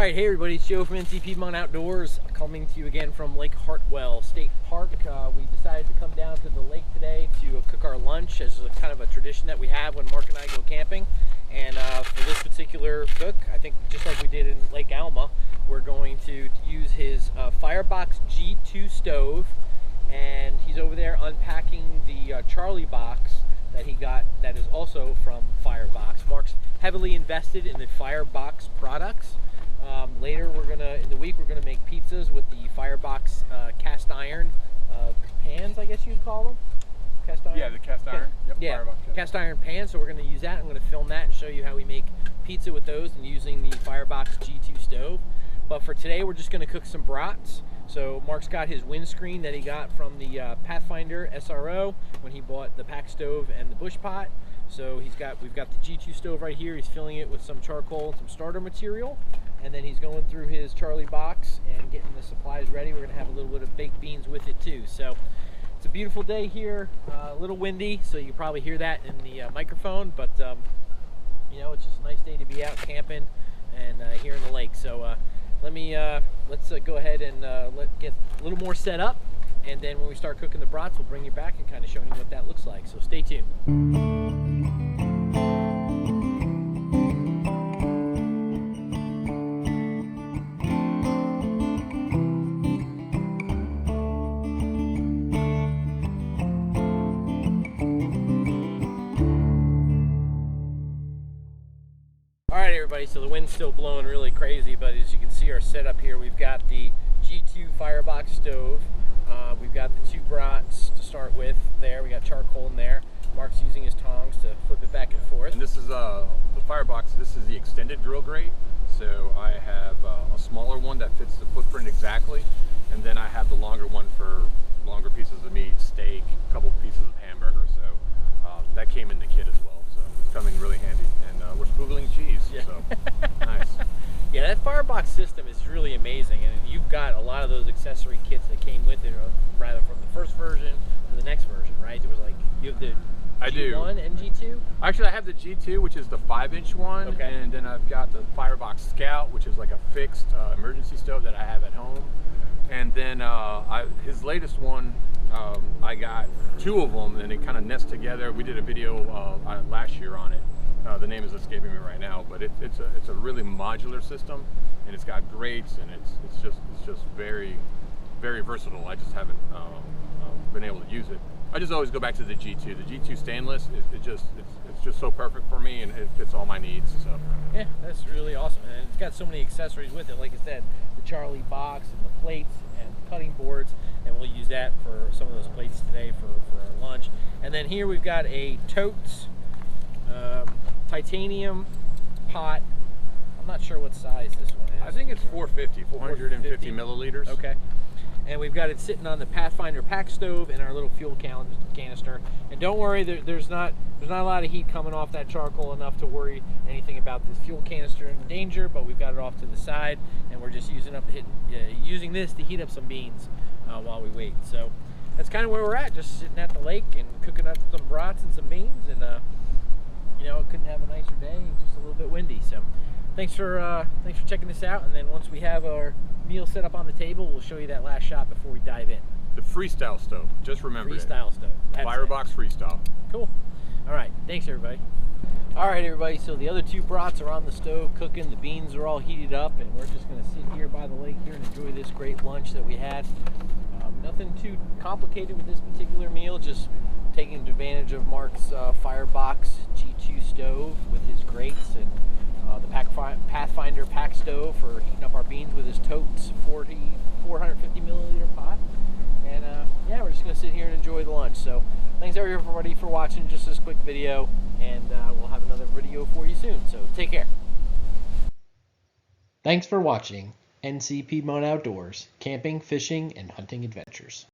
Alright, hey everybody, it's Joe from NC Piedmont Outdoors, coming to you again from Lake Hartwell State Park. We decided to come down to the lake today to cook our lunch as a kind of a tradition that we have when Mark and I go camping. And for this particular cook, I think just like we did in Lake Alma, we're going to use his Firebox G2 stove, and he's over there unpacking the Charlie box that he got that is also from Firebox. Mark's heavily invested in the Firebox products. Later, in the week, we're gonna make pizzas with the Firebox cast iron pans, I guess you'd call them. Cast iron. Yeah, the cast iron. Yep, yeah, Firebox, yeah. Cast iron pans. So we're gonna use that. I'm gonna film that and show you how we make pizza with those and using the Firebox G2 stove. But for today, we're just gonna cook some brats. So Mark's got his windscreen that he got from the Pathfinder SRO when he bought the pack stove and the bush pot. So we've got the G2 stove right here. He's filling it with some charcoal and some starter material. And then he's going through his Charlie box and getting the supplies ready. We're gonna have a little bit of baked beans with it too. So it's a beautiful day here, a little windy, so you probably hear that in the microphone, but you know, it's just a nice day to be out camping and here in the lake. So let's go ahead and get a little more set up, and then when we start cooking the brats, we'll bring you back and kind of show you what that looks like. So stay tuned. Alright everybody, so the wind's still blowing really crazy, but as you can see our setup here, we've got the G2 Firebox stove, we've got the two brats to start with there, we got charcoal in there. Mark's using his tongs to flip it back and forth. And this is the Firebox, this is the extended grill grate, so I have a smaller one that fits the footprint exactly, and then I have the longer one for longer pieces of meat, steak, a couple pieces of hamburger, so that came in the kit as well, so it's coming really handy. We're spoogling cheese, yeah. So nice. Yeah, that Firebox system is really amazing, and you've got a lot of those accessory kits that came with it, or rather from the first version to the next version, right? There was like, you have the G1 and G2? Actually, I have the G2, which is the 5-inch one, okay. And then I've got the Firebox Scout, which is like a fixed emergency stove that I have at home. And then his latest one, I got two of them, and they kind of nest together. We did a video last year on it. The name is escaping me right now, but it's a really modular system, and it's got grates, and it's just very, very versatile. I just haven't been able to use it. I just always go back to the G2. The G2 stainless, it's just so perfect for me, and it fits all my needs. So yeah, that's really awesome, and it's got so many accessories with it. Like I said, the Charlie box and the plates and the cutting boards, and we'll use that for some of those plates today for our lunch. And then here we've got a totes titanium pot. I'm not sure what size this one is. I think it's 450 milliliters. Okay. And we've got it sitting on the Pathfinder pack stove and our little fuel canister. And don't worry, there's not a lot of heat coming off that charcoal enough to worry anything about this fuel canister in danger, but we've got it off to the side, and we're just using this to heat up some beans while we wait. So that's kind of where we're at, just sitting at the lake and cooking up some brats and some beans, and you know, it couldn't have a nicer day, just a little bit windy. So thanks for checking this out, and then once we have our meal set up on the table, we'll show you that last shot before we dive in. The freestyle stove, just remember it. Freestyle stove. Firebox freestyle. Cool. All right, thanks everybody. All right everybody, so the other two brats are on the stove cooking, the beans are all heated up, and we're just gonna sit here by the lake here and enjoy this great lunch that we had. Nothing too complicated with this particular meal, just taking advantage of Mark's Firebox G2 stove with his grates, and the Pathfinder pack stove for heating up our beans with his totes 450 milliliter pot. And yeah, we're just gonna sit here and enjoy the lunch. So thanks everybody for watching just this quick video, and we'll have another video for you soon. So take care. Thanks for watching NC Piedmont Outdoors, camping, fishing, and hunting adventures.